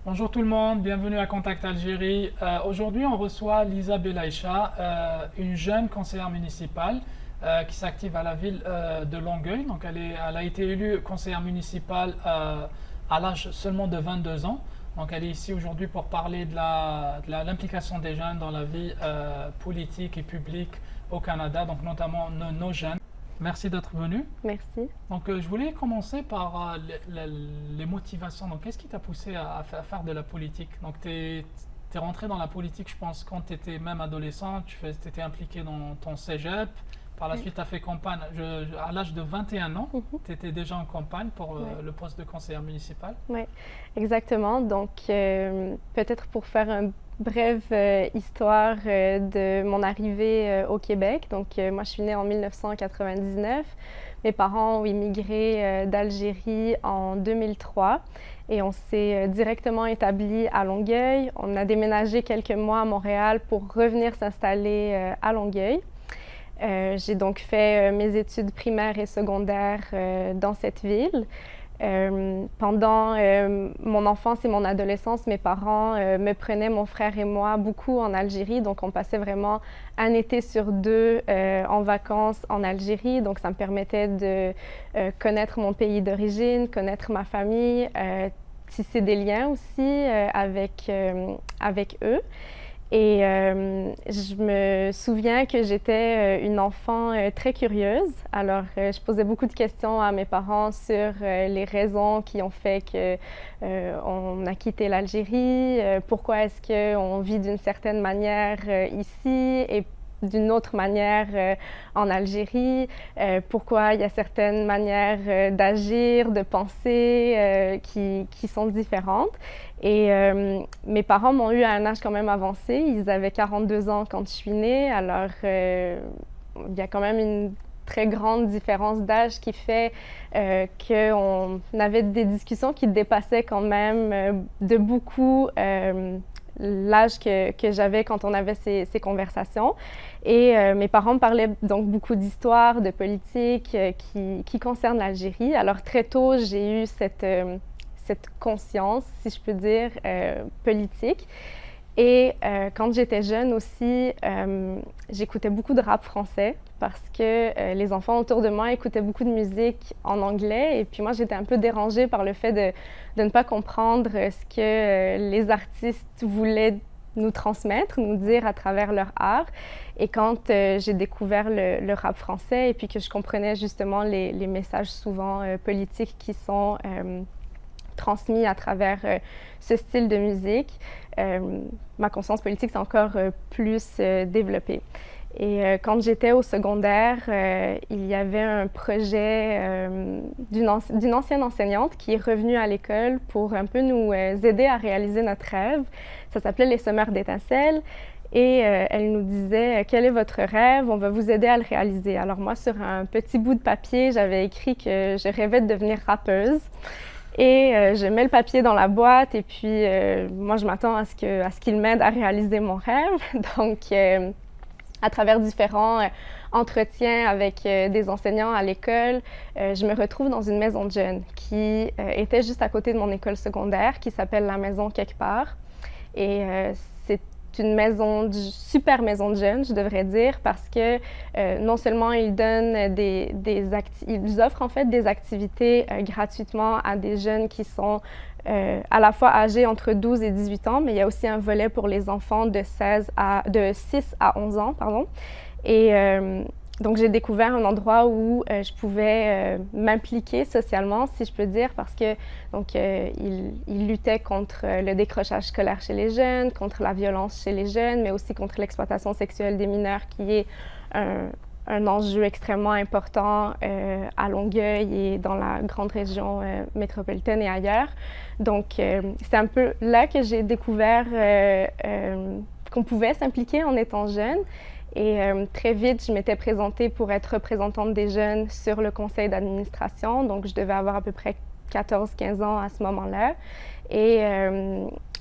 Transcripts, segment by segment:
Bonjour tout le monde, bienvenue à Contact Algérie. Aujourd'hui, on reçoit Lisa Belaïcha, une jeune conseillère municipale qui s'active à la ville de Longueuil. Donc, elle a été élue conseillère municipale à l'âge seulement de 22 ans. Donc, elle est ici aujourd'hui pour parler de l'implication des jeunes dans la vie politique et publique au Canada, donc notamment nos jeunes. Merci d'être venu. Merci. Donc, je voulais commencer par les motivations. Donc, qu'est-ce qui t'a poussé à faire de la politique? Donc, tu es rentré dans la politique, je pense, quand tu étais même adolescent. Tu étais impliqué dans ton cégep. Par la Oui. suite, tu as fait campagne. À l'âge de 21 ans, Mhm. tu étais déjà en campagne pour Ouais. le poste de conseillère municipale. Ouais, exactement. Donc, peut-être pour faire une brève histoire de mon arrivée au Québec. Donc, moi, je suis née en 1999. Mes parents ont immigré d'Algérie en 2003 et on s'est directement établi à Longueuil. On a déménagé quelques mois à Montréal pour revenir s'installer à Longueuil. J'ai donc fait mes études primaires et secondaires dans cette ville. Pendant mon enfance et mon adolescence, mes parents me prenaient, mon frère et moi, beaucoup en Algérie. Donc, on passait vraiment un été sur deux en vacances en Algérie. Donc, ça me permettait de connaître mon pays d'origine, connaître ma famille, tisser des liens aussi avec eux. Et je me souviens que j'étais une enfant très curieuse. Alors, je posais beaucoup de questions à mes parents sur les raisons qui ont fait que on a quitté l'Algérie, pourquoi est-ce qu'on vit d'une certaine manière ici et d'une autre manière en Algérie, pourquoi il y a certaines manières d'agir, de penser qui sont différentes. Et mes parents m'ont eu à un âge quand même avancé. Ils avaient 42 ans quand je suis née. Alors, il y a quand même une très grande différence d'âge qui fait qu'on avait des discussions qui dépassaient quand même de beaucoup l'âge que j'avais quand on avait ces conversations. Et mes parents me parlaient donc beaucoup d'histoires, de politique qui concernent l'Algérie. Alors, très tôt, j'ai eu cette conscience, si je peux dire, politique. Et quand j'étais jeune aussi, j'écoutais beaucoup de rap français parce que les enfants autour de moi écoutaient beaucoup de musique en anglais. Et puis moi, j'étais un peu dérangée par le fait de ne pas comprendre ce que les artistes voulaient nous transmettre, nous dire à travers leur art. Et quand j'ai découvert le rap français et puis que je comprenais justement les messages souvent politiques qui sont transmis à travers ce style de musique, ma conscience politique s'est encore plus développée. Et quand j'étais au secondaire, il y avait un projet d'une ancienne enseignante qui est revenue à l'école pour un peu nous aider à réaliser notre rêve. Ça s'appelait les Semeurs d'étincelles. Et elle nous disait, quel est votre rêve? On va vous aider à le réaliser. Alors moi, sur un petit bout de papier, j'avais écrit que je rêvais de devenir rappeuse. Et je mets le papier dans la boîte et puis moi, je m'attends à ce qu'il m'aide à réaliser mon rêve. Donc, à travers différents entretiens avec des enseignants à l'école, je me retrouve dans une maison de jeunes qui était juste à côté de mon école secondaire, qui s'appelle la Maison quelque part. Et c'est une super maison de jeunes, je devrais dire, parce que non seulement ils donnent ils offrent en fait des activités gratuitement à des jeunes qui sont à la fois âgés entre 12 et 18 ans, mais il y a aussi un volet pour les enfants de 6 à 11 ans, pardon. Et donc, j'ai découvert un endroit où je pouvais m'impliquer socialement, si je peux dire, parce que donc il luttait contre le décrochage scolaire chez les jeunes, contre la violence chez les jeunes, mais aussi contre l'exploitation sexuelle des mineurs, qui est un enjeu extrêmement important à Longueuil et dans la grande région métropolitaine et ailleurs. Donc, c'est un peu là que j'ai découvert qu'on pouvait s'impliquer en étant jeune. Et très vite, je m'étais présentée pour être représentante des jeunes sur le conseil d'administration. Donc, je devais avoir à peu près 14-15 ans à ce moment-là. Et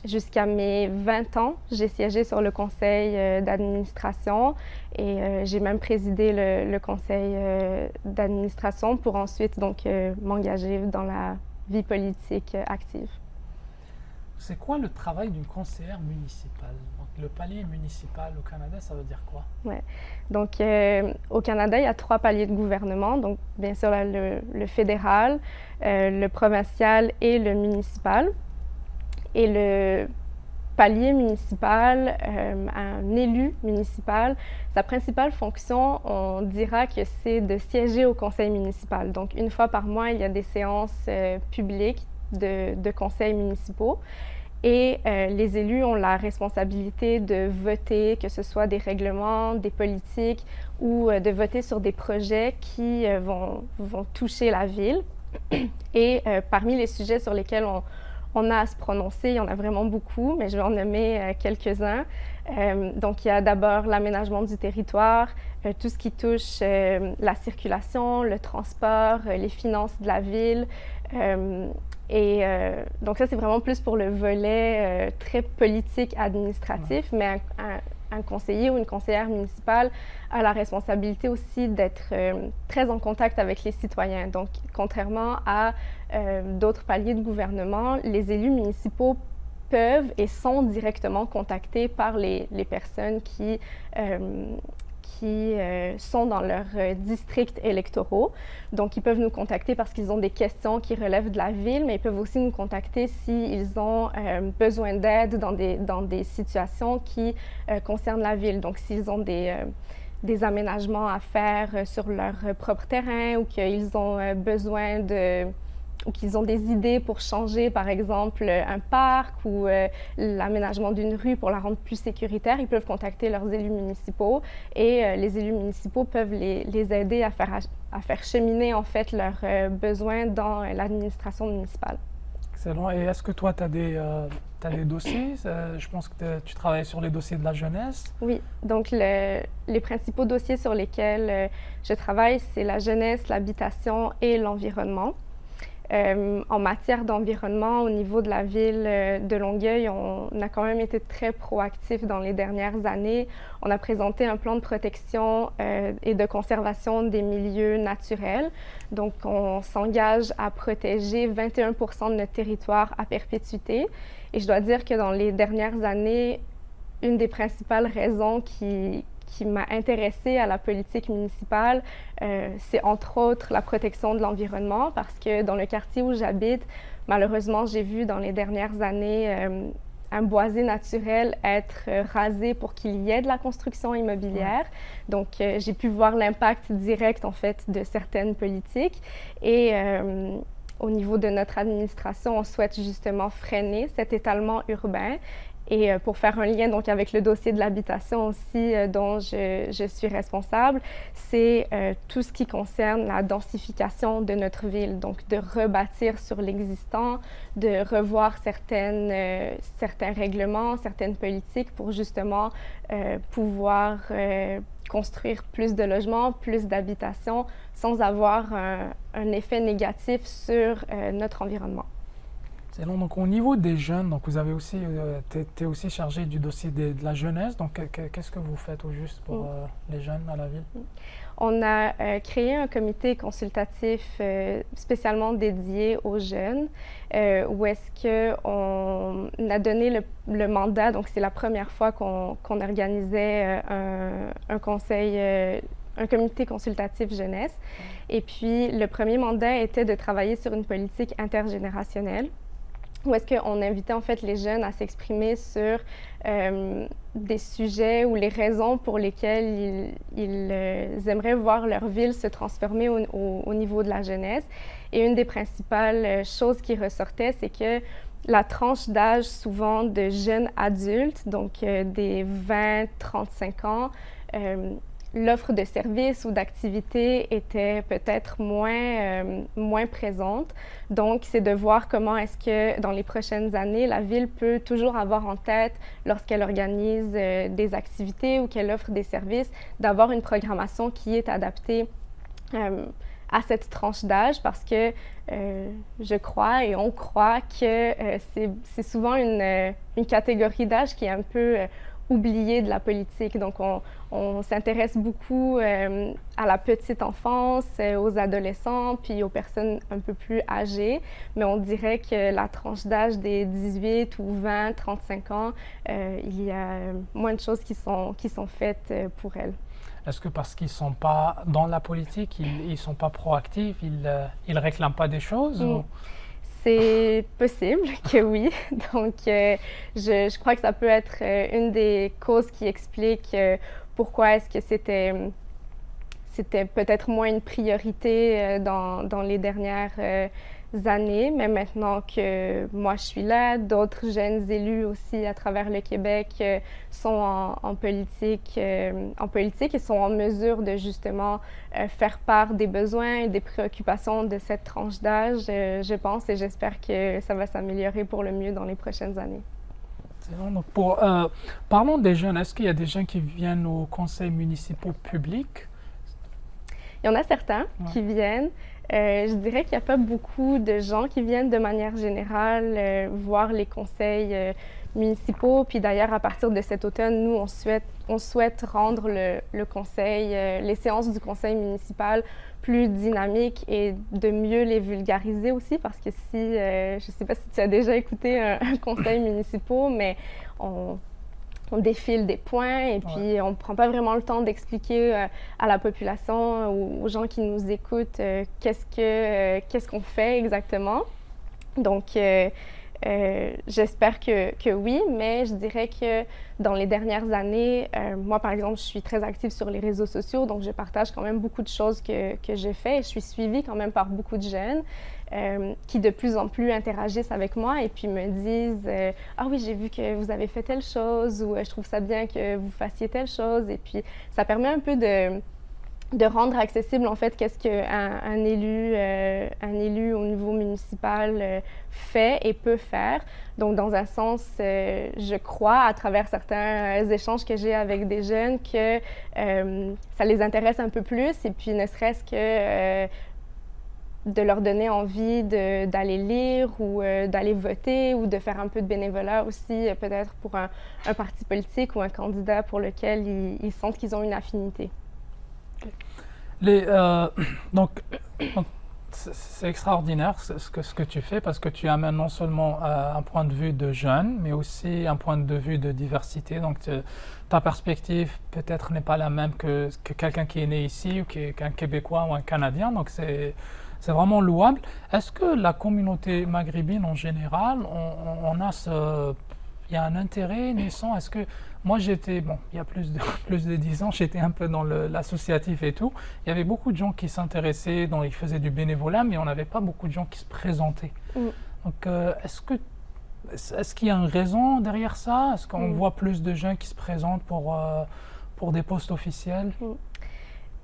jusqu'à mes 20 ans, j'ai siégé sur le conseil d'administration et j'ai même présidé le conseil d'administration pour ensuite donc m'engager dans la vie politique active. C'est quoi le travail d'une conseillère municipale? Donc, le palier municipal au Canada, ça veut dire quoi? Ouais. Donc, au Canada, il y a 3 paliers de gouvernement. Donc, bien sûr, le fédéral, le provincial et le municipal. Et le palier municipal, un élu municipal, sa principale fonction, on dira que c'est de siéger au conseil municipal. Donc, une fois par mois, il y a des séances publiques de conseils municipaux. Et les élus ont la responsabilité de voter, que ce soit des règlements, des politiques ou de voter sur des projets qui vont toucher la ville. Et parmi les sujets sur lesquels on a à se prononcer, il y en a vraiment beaucoup, mais je vais en nommer quelques-uns. Donc, il y a d'abord l'aménagement du territoire, tout ce qui touche la circulation, le transport, les finances de la ville. Donc ça, c'est vraiment plus pour le volet très politique administratif, mais un conseiller ou une conseillère municipale a la responsabilité aussi d'être très en contact avec les citoyens. Donc, contrairement à d'autres paliers de gouvernement, les élus municipaux peuvent et sont directement contactés par les personnes qui sont dans leurs districts électoraux. Donc, ils peuvent nous contacter parce qu'ils ont des questions qui relèvent de la ville, mais ils peuvent aussi nous contacter s'ils ont besoin d'aide dans des situations qui concernent la ville. Donc, s'ils ont des aménagements à faire sur leur propre terrain ou qu'ils ont besoin ou qu'ils ont des idées pour changer, par exemple, un parc ou l'aménagement d'une rue pour la rendre plus sécuritaire, ils peuvent contacter leurs élus municipaux et les élus municipaux peuvent les aider à faire cheminer, en fait, leurs besoins dans l'administration municipale. Excellent. Et est-ce que toi, tu as des dossiers? Je pense que tu travailles sur les dossiers de la jeunesse. Oui. Donc, les principaux dossiers sur lesquels je travaille, c'est la jeunesse, l'habitation et l'environnement. En matière d'environnement, au niveau de la ville de Longueuil, on a quand même été très proactifs dans les dernières années. On a présenté un plan de protection et de conservation des milieux naturels. Donc, on s'engage à protéger 21 % de notre territoire à perpétuité. Et je dois dire que dans les dernières années, une des principales raisons qui m'a intéressée à la politique municipale, c'est entre autres la protection de l'environnement, parce que dans le quartier où j'habite, malheureusement, j'ai vu dans les dernières années un boisé naturel être rasé pour qu'il y ait de la construction immobilière. Donc, j'ai pu voir l'impact direct, en fait, de certaines politiques. Et au niveau de notre administration, on souhaite justement freiner cet étalement urbain. Et pour faire un lien donc, avec le dossier de l'habitation aussi dont je suis responsable, c'est tout ce qui concerne la densification de notre ville. Donc, de rebâtir sur l'existant, de revoir certains règlements, certaines politiques pour justement pouvoir construire plus de logements, plus d'habitations sans avoir un effet négatif sur notre environnement. C'est long. Donc, au niveau des jeunes, donc vous avez aussi, t'es aussi chargé du dossier de la jeunesse. Donc, qu'est-ce que vous faites au juste pour les jeunes à la ville? On a créé un comité consultatif spécialement dédié aux jeunes, où est-ce qu'on a donné le mandat. Donc, c'est la première fois qu'on organisait un conseil. Un comité consultatif jeunesse. Et puis, le premier mandat était de travailler sur une politique intergénérationnelle, où est-ce qu'on invitait en fait les jeunes à s'exprimer sur des sujets ou les raisons pour lesquelles ils aimeraient voir leur ville se transformer au niveau de la jeunesse. Et une des principales choses qui ressortait, c'est que la tranche d'âge souvent de jeunes adultes, donc des 20-35 ans, l'offre de services ou d'activités était peut-être moins présente. Donc, c'est de voir comment est-ce que dans les prochaines années, la ville peut toujours avoir en tête, lorsqu'elle organise des activités ou qu'elle offre des services, d'avoir une programmation qui est adaptée à cette tranche d'âge, parce que je crois et on croit que c'est souvent une catégorie d'âge qui est un peu oubliées de la politique. Donc, on s'intéresse beaucoup à la petite enfance, aux adolescents, puis aux personnes un peu plus âgées. Mais on dirait que la tranche d'âge des 18 ou 20, 35 ans, il y a moins de choses qui sont faites pour elles. Est-ce que parce qu'ils ne sont pas dans la politique, ils ne sont pas proactifs, ils ne réclament pas des choses ou... C'est possible que oui. Donc, je crois que ça peut être une des causes qui explique pourquoi est-ce que c'était peut-être moins une priorité dans les dernières années. Mais maintenant que moi je suis là, d'autres jeunes élus aussi à travers le Québec sont en politique et sont en mesure de justement faire part des besoins et des préoccupations de cette tranche d'âge, je pense, et j'espère que ça va s'améliorer pour le mieux dans les prochaines années. C'est bon. Donc parlons des jeunes. Est-ce qu'il y a des jeunes qui viennent aux conseils municipaux publics? Il y en a certains qui viennent. Je dirais qu'il n'y a pas beaucoup de gens qui viennent de manière générale voir les conseils municipaux. Puis d'ailleurs, à partir de cet automne, nous, on souhaite rendre le conseil, les séances du conseil municipal plus dynamiques et de mieux les vulgariser aussi. Parce que je ne sais pas si tu as déjà écouté un conseil municipal, mais on défile des points et puis on ne prend pas vraiment le temps d'expliquer à la population ou aux gens qui nous écoutent qu'est-ce qu'on fait exactement. Donc, j'espère que oui, mais je dirais que dans les dernières années, moi, par exemple, je suis très active sur les réseaux sociaux, donc je partage quand même beaucoup de choses que je fais et je suis suivie quand même par beaucoup de jeunes. Qui de plus en plus interagissent avec moi et puis me disent ah oui, j'ai vu que vous avez fait telle chose ou je trouve ça bien que vous fassiez telle chose. Et puis ça permet un peu de rendre accessible en fait qu'est-ce qu'un élu au niveau municipal fait et peut faire. Donc dans un sens, je crois à travers certains échanges que j'ai avec des jeunes que ça les intéresse un peu plus et puis ne serait-ce que de leur donner envie d'aller lire ou d'aller voter ou de faire un peu de bénévolat aussi, peut-être pour un parti politique ou un candidat pour lequel ils sentent qu'ils ont une affinité. Donc, c'est extraordinaire ce que tu fais parce que tu amènes non seulement un point de vue de jeune, mais aussi un point de vue de diversité. Donc, ta perspective peut-être n'est pas la même que quelqu'un qui est né ici ou qu'un Québécois ou un Canadien. Donc, c'est vraiment louable. Est-ce que la communauté maghrébine en général, il y a un intérêt naissant? Est-ce que moi j'étais, il y a plus de 10 ans, j'étais un peu dans l'associatif et tout. Il y avait beaucoup de gens qui s'intéressaient, ils faisaient du bénévolat, mais on n'avait pas beaucoup de gens qui se présentaient. Donc est-ce qu'il y a une raison derrière ça? Est-ce qu'on voit plus de gens qui se présentent pour des postes officiels?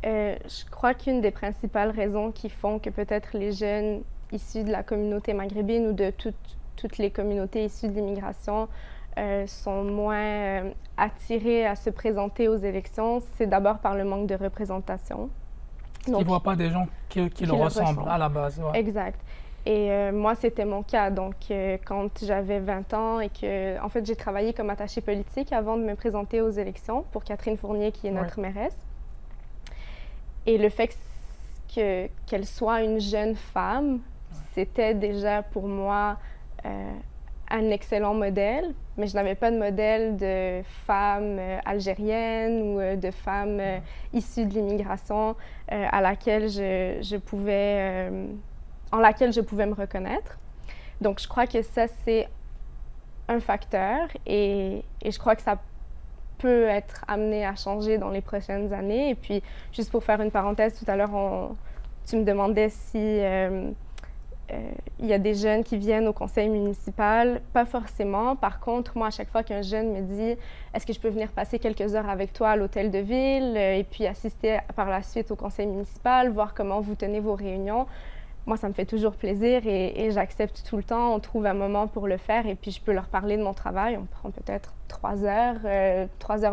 Je crois qu'une des principales raisons qui font que peut-être les jeunes issus de la communauté maghrébine ou de toutes les communautés issues de l'immigration sont moins attirés à se présenter aux élections, c'est d'abord par le manque de représentation. Donc, ils ne voient pas des gens qui leur ressemblent à la base. Ouais. Exact. Et moi, c'était mon cas. Donc, quand j'avais 20 ans et que, en fait, j'ai travaillé comme attachée politique avant de me présenter aux élections pour Catherine Fournier, qui est notre mairesse. Et le fait qu'elle soit une jeune femme, c'était déjà pour moi un excellent modèle, mais je n'avais pas de modèle de femme algérienne ou de femme issue de l'immigration en laquelle je pouvais me reconnaître. Donc, je crois que ça, c'est un facteur et je crois que ça peut être amené à changer dans les prochaines années. Et puis, juste pour faire une parenthèse, tout à l'heure, tu me demandais si il y a des jeunes qui viennent au conseil municipal. Pas forcément. Par contre, moi, à chaque fois qu'un jeune me dit « Est-ce que je peux venir passer quelques heures avec toi à l'hôtel de ville et puis assister par la suite au conseil municipal, voir comment vous tenez vos réunions », moi, ça me fait toujours plaisir et j'accepte tout le temps. On trouve un moment pour le faire et puis je peux leur parler de mon travail. On prend peut-être 3 heures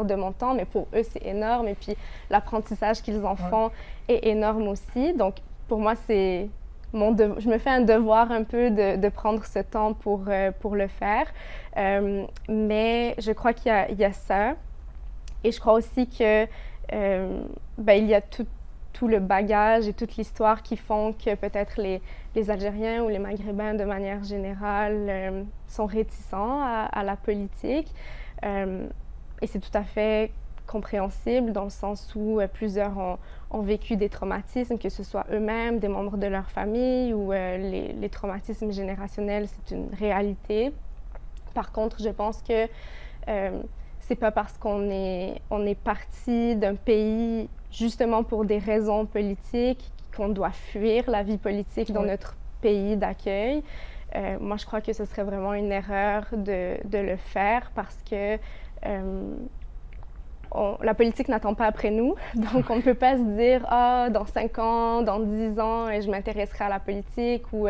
de mon temps, mais pour eux, c'est énorme. Et puis l'apprentissage qu'ils en font est énorme aussi. Donc, pour moi, c'est je me fais un devoir un peu de prendre ce temps pour le faire. Mais je crois qu'il y a ça. Et je crois aussi que il y a tout le bagage et toute l'histoire qui font que peut-être les Algériens ou les Maghrébins, de manière générale, sont réticents à la politique. Et c'est tout à fait compréhensible dans le sens où plusieurs ont vécu des traumatismes, que ce soit eux-mêmes, des membres de leur famille ou les traumatismes générationnels, c'est une réalité. Par contre, je pense que c'est pas parce qu'on est parti d'un pays justement pour des raisons politiques qu'on doit fuir la vie politique dans notre pays d'accueil. Moi, je crois que ce serait vraiment une erreur de le faire parce que la politique n'attend pas après nous. Donc, on ne peut pas se dire « Ah, dans 5 ans, dans 10 ans, je m'intéresserai à la politique » ou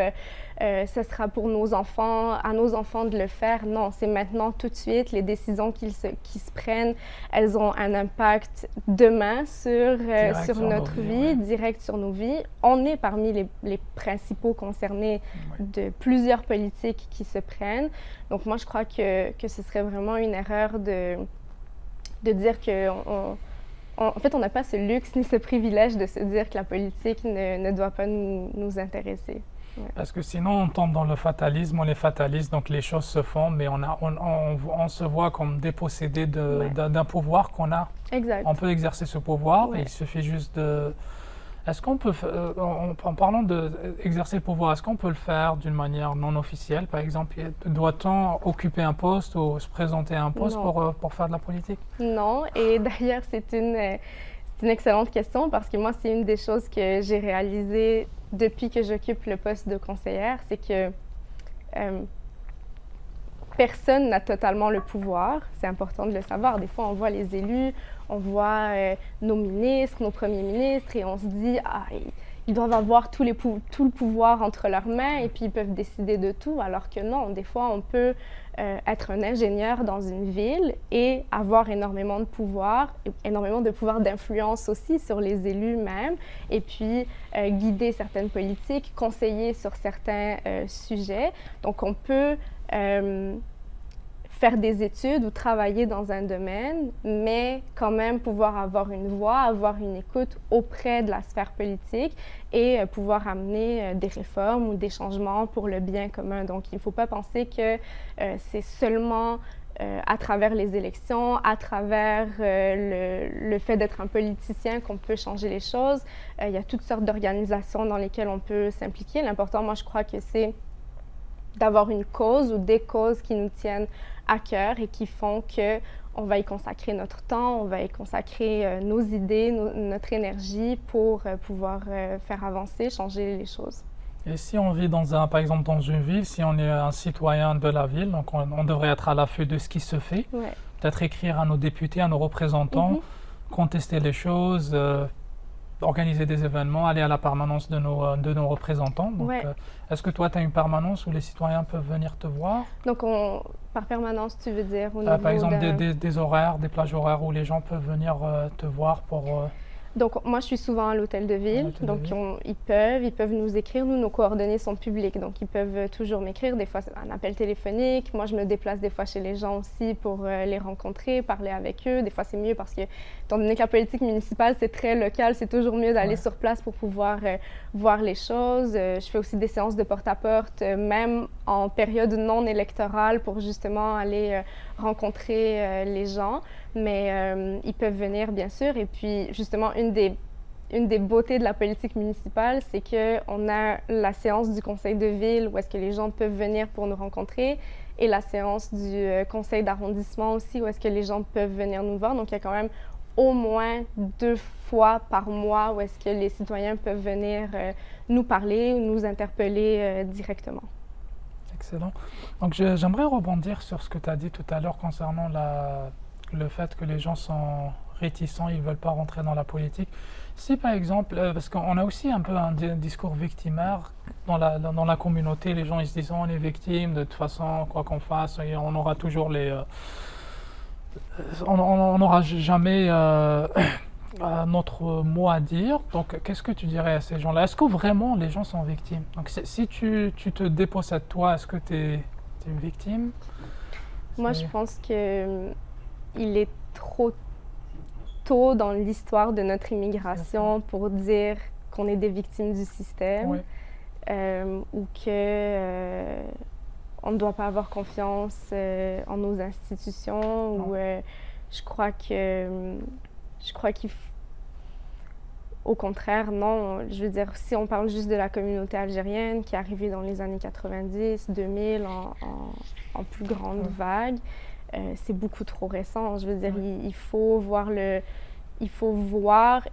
ce sera pour nos enfants, à nos enfants de le faire. Non, c'est maintenant, tout de suite. Les décisions qui se prennent, elles ont un impact demain sur notre vie, direct sur nos vies. On est parmi les principaux concernés de plusieurs politiques qui se prennent. Donc, moi, je crois que ce serait vraiment une erreur de dire en fait, on n'a pas ce luxe ni ce privilège de se dire que la politique ne doit pas nous intéresser. Ouais. Parce que sinon, on tombe dans le fatalisme, on est fataliste, donc les choses se font, mais on se voit comme dépossédé d'un pouvoir qu'on a. Exact. On peut exercer ce pouvoir, et il suffit juste de... Est-ce qu'on peut, en parlant d'exercer le pouvoir, est-ce qu'on peut le faire d'une manière non officielle? Par exemple, doit-on occuper un poste ou se présenter à un poste pour faire de la politique? Non, et d'ailleurs, c'est une excellente question parce que moi, c'est une des choses que j'ai réalisées depuis que j'occupe le poste de conseillère, c'est que personne n'a totalement le pouvoir. C'est important de le savoir. Des fois, on voit les élus, on voit nos ministres, nos premiers ministres, et on se dit « Ah, ils doivent avoir tout le pouvoir entre leurs mains et puis ils peuvent décider de tout », alors que non. Des fois, on peut être un ingénieur dans une ville et avoir énormément de pouvoir d'influence aussi sur les élus même, et puis guider certaines politiques, conseiller sur certains sujets. Donc, on peut faire des études ou travailler dans un domaine, mais quand même pouvoir avoir une voix, avoir une écoute auprès de la sphère politique et pouvoir amener des réformes ou des changements pour le bien commun. Donc, il ne faut pas penser que c'est seulement à travers les élections, à travers le fait d'être un politicien qu'on peut changer les choses. Il y a toutes sortes d'organisations dans lesquelles on peut s'impliquer. L'important, moi, je crois que c'est d'avoir une cause ou des causes qui nous tiennent à cœur et qui font qu'on va y consacrer notre temps, on va y consacrer nos idées, notre énergie pour pouvoir faire avancer, changer les choses. Et si on vit par exemple dans une ville, si on est un citoyen de la ville, donc on devrait être à l'affût de ce qui se fait, peut-être écrire à nos députés, à nos représentants, contester les choses, organiser des événements, aller à la permanence de nos représentants. Donc, est-ce que toi, tu as une permanence où les citoyens peuvent venir te voir? Donc, par permanence, tu veux dire au niveau par exemple, des horaires, des plages horaires où les gens peuvent venir te voir pour... Donc, moi, je suis souvent à l'hôtel de ville. Donc, ils peuvent nous écrire. Nous, nos coordonnées sont publiques. Donc, ils peuvent toujours m'écrire. Des fois, c'est un appel téléphonique. Moi, je me déplace des fois chez les gens aussi pour les rencontrer, parler avec eux. Des fois, c'est mieux parce que, étant donné que la politique municipale, c'est très local, c'est toujours mieux d'aller sur place pour pouvoir voir les choses. Je fais aussi des séances de porte-à-porte, même en période non électorale, pour justement aller rencontrer les gens. Mais ils peuvent venir, bien sûr. Et puis, justement, une des beautés de la politique municipale, c'est qu'on a la séance du conseil de ville où est-ce que les gens peuvent venir pour nous rencontrer et la séance du conseil d'arrondissement aussi où est-ce que les gens peuvent venir nous voir. Donc, il y a quand même au moins 2 fois par mois où est-ce que les citoyens peuvent venir nous parler ou nous interpeller directement. Excellent. Donc, j'aimerais rebondir sur ce que tu as dit tout à l'heure concernant le fait que les gens sont réticents, ils ne veulent pas rentrer dans la politique. Si par exemple, parce qu'on a aussi un peu un discours victimaire dans la communauté, les gens ils se disent on est victime, de toute façon, quoi qu'on fasse, on aura toujours on n'aura jamais notre mot à dire. Donc, qu'est-ce que tu dirais à ces gens-là? Est-ce que vraiment les gens sont victimes? Donc, si tu te dépossèdes toi, est-ce que tu es une victime? Moi, je pense que il est trop tôt dans l'histoire de notre immigration pour dire qu'on est des victimes du système, Oui. ou que on ne doit pas avoir confiance en nos institutions. Ou je crois qu'il au contraire, non. Je veux dire, si on parle juste de la communauté algérienne qui est arrivée dans les années 90, 2000 en plus grande vague, c'est beaucoup trop récent. Je veux dire, il faut voir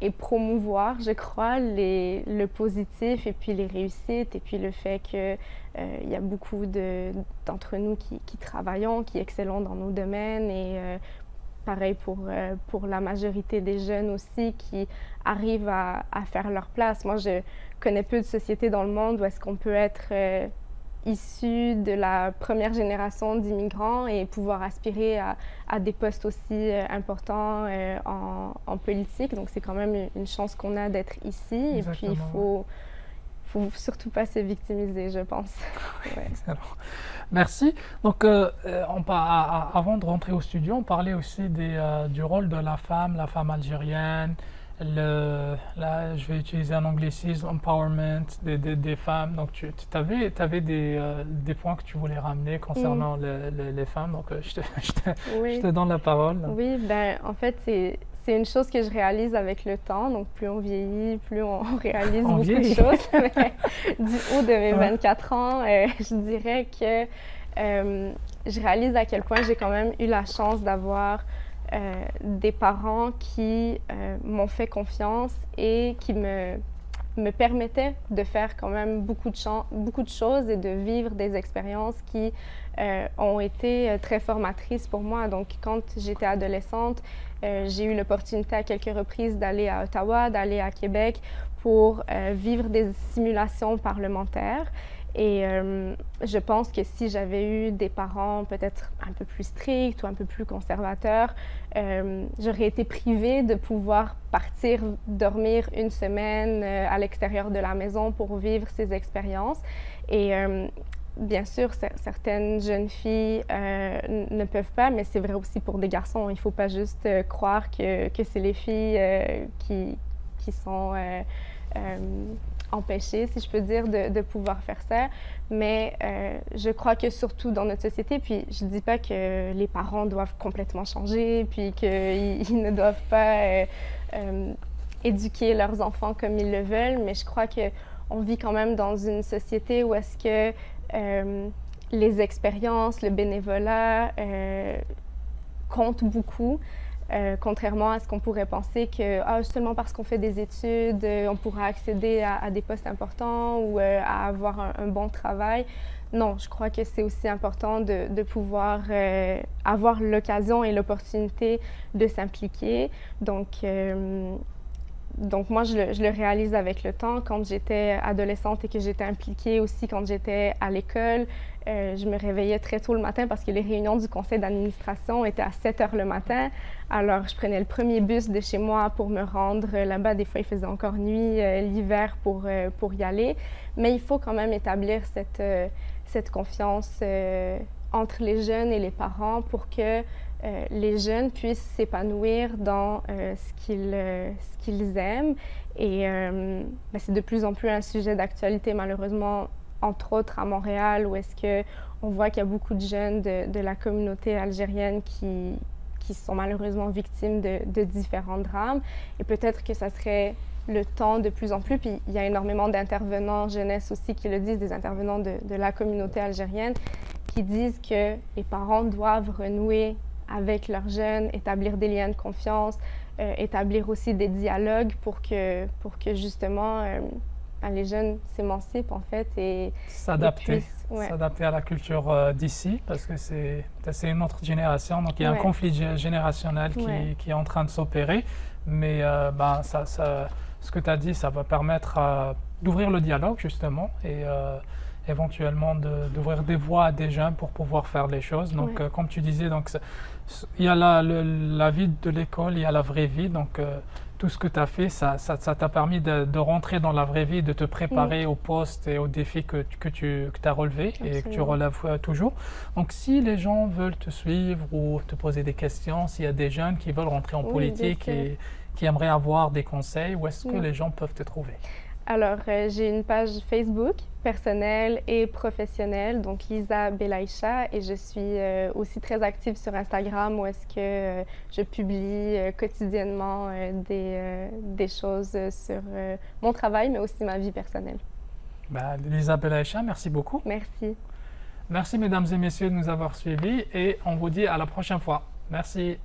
et promouvoir, je crois, le positif et puis les réussites et puis le fait que il y a beaucoup d'entre nous qui travaillons, qui excellons dans nos domaines et pareil pour la majorité des jeunes aussi qui arrivent à faire leur place. Moi, je connais peu de sociétés dans le monde où est-ce qu'on peut être issu de la première génération d'immigrants et pouvoir aspirer à des postes aussi importants en politique. Donc, c'est quand même une chance qu'on a d'être ici. Exactement. Et puis, il faut surtout pas se victimiser, je pense. Ouais. Excellent. Merci. Donc, avant de rentrer au studio, on parlait aussi du rôle de la femme algérienne. Là, je vais utiliser un anglicisme, empowerment des femmes. Donc, tu avais des points que tu voulais ramener concernant les femmes. Donc, je te donne la parole. Oui, ben, en fait, c'est une chose que je réalise avec le temps. Donc, plus on vieillit, plus on réalise beaucoup de choses. Mais du haut de mes 24 ans, je dirais que je réalise à quel point j'ai quand même eu la chance d'avoir des parents qui m'ont fait confiance et qui me permettaient de faire quand même beaucoup de choses et de vivre des expériences qui ont été très formatrices pour moi. Donc, quand j'étais adolescente, j'ai eu l'opportunité à quelques reprises d'aller à Ottawa, d'aller à Québec pour vivre des simulations parlementaires. Et je pense que si j'avais eu des parents peut-être un peu plus stricts ou un peu plus conservateurs, j'aurais été privée de pouvoir partir dormir une semaine à l'extérieur de la maison pour vivre ces expériences. Et bien sûr, certaines jeunes filles ne peuvent pas, mais c'est vrai aussi pour des garçons. Il ne faut pas juste croire que c'est les filles qui sont empêchées, si je peux dire, de pouvoir faire ça. Mais je crois que surtout dans notre société, puis je ne dis pas que les parents doivent complètement changer, puis qu'ils ne doivent pas éduquer leurs enfants comme ils le veulent, mais je crois qu'on vit quand même dans une société où est-ce que les expériences, le bénévolat comptent beaucoup. Contrairement à ce qu'on pourrait penser que seulement parce qu'on fait des études, on pourra accéder à des postes importants ou à avoir un bon travail. Non, je crois que c'est aussi important de pouvoir avoir l'occasion et l'opportunité de s'impliquer. Donc moi, je le réalise avec le temps. Quand j'étais adolescente et que j'étais impliquée aussi quand j'étais à l'école, je me réveillais très tôt le matin parce que les réunions du conseil d'administration étaient à 7 heures le matin. Alors, je prenais le premier bus de chez moi pour me rendre là-bas. Des fois, il faisait encore nuit l'hiver pour y aller. Mais il faut quand même établir cette confiance entre les jeunes et les parents pour que les jeunes puissent s'épanouir dans ce qu'ils aiment. Et c'est de plus en plus un sujet d'actualité, malheureusement, entre autres à Montréal, où est-ce qu'on voit qu'il y a beaucoup de jeunes de la communauté algérienne qui sont malheureusement victimes de différents drames. Et peut-être que ça serait le temps de plus en plus, puis il y a énormément d'intervenants jeunesse aussi qui le disent, des intervenants de la communauté algérienne, qui disent que les parents doivent renouer avec leurs jeunes, établir des liens de confiance, établir aussi des dialogues pour que justement les jeunes s'émancipent en fait et s'adapter à la culture d'ici parce que c'est une autre génération, donc il y a un conflit générationnel qui est en train de s'opérer, mais ce que tu as dit, ça va permettre d'ouvrir le dialogue justement et éventuellement d'ouvrir des voies à des jeunes pour pouvoir faire les choses. Donc, comme tu disais, donc, il y a la vie de l'école, il y a la vraie vie. Donc, tout ce que tu as fait, ça t'a permis de rentrer dans la vraie vie, de te préparer au poste et aux défis que tu as relevés et que tu relèves toujours. Donc, si les gens veulent te suivre ou te poser des questions, s'il y a des jeunes qui veulent rentrer en politique et qui aimeraient avoir des conseils, où est-ce que les gens peuvent te trouver? Alors, j'ai une page Facebook personnelle et professionnelle, donc Lisa Belaïcha, et je suis aussi très active sur Instagram où est-ce que je publie quotidiennement des choses sur mon travail, mais aussi ma vie personnelle. Lisa Belaïcha, merci beaucoup. Merci. Merci, mesdames et messieurs, de nous avoir suivis et on vous dit à la prochaine fois. Merci.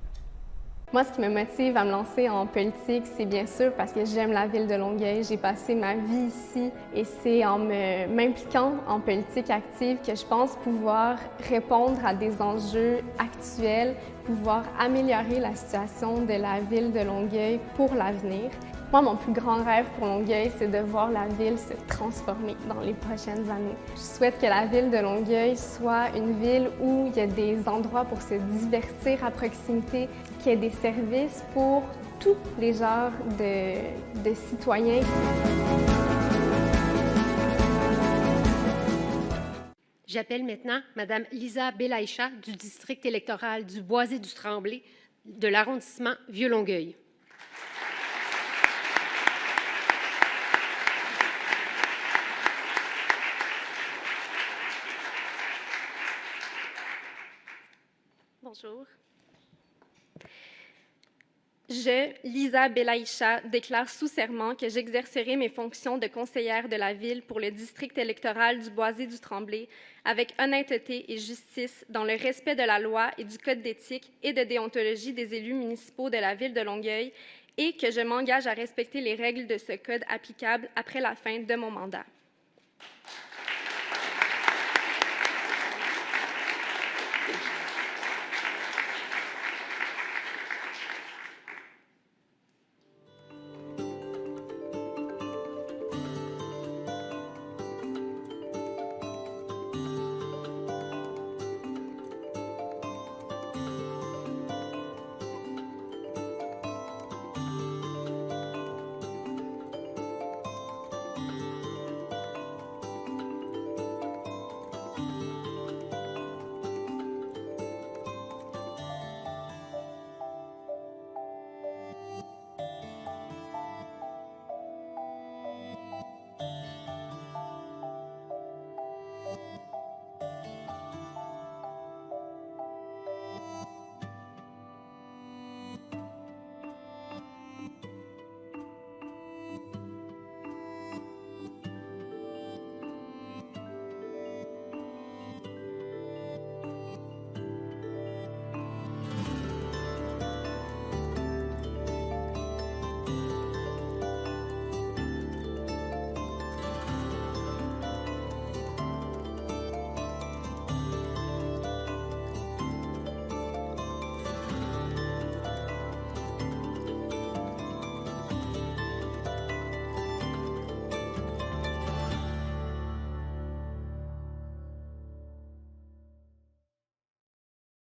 Moi, ce qui me motive à me lancer en politique, c'est bien sûr parce que j'aime la ville de Longueuil. J'ai passé ma vie ici et c'est en m'impliquant en politique active que je pense pouvoir répondre à des enjeux actuels, pouvoir améliorer la situation de la ville de Longueuil pour l'avenir. Moi, mon plus grand rêve pour Longueuil, c'est de voir la ville se transformer dans les prochaines années. Je souhaite que la ville de Longueuil soit une ville où il y a des endroits pour se divertir à proximité, qu'il y ait des services pour tous les genres de citoyens. J'appelle maintenant Mme Lisa Belaïcha du district électoral du Boisé-du-Tremblay de l'arrondissement Vieux-Longueuil. Bonjour. Je, Lisa Belaïcha, déclare sous serment que j'exercerai mes fonctions de conseillère de la Ville pour le district électoral du Boisé-du-Tremblay avec honnêteté et justice dans le respect de la loi et du code d'éthique et de déontologie des élus municipaux de la Ville de Longueuil et que je m'engage à respecter les règles de ce code applicables après la fin de mon mandat.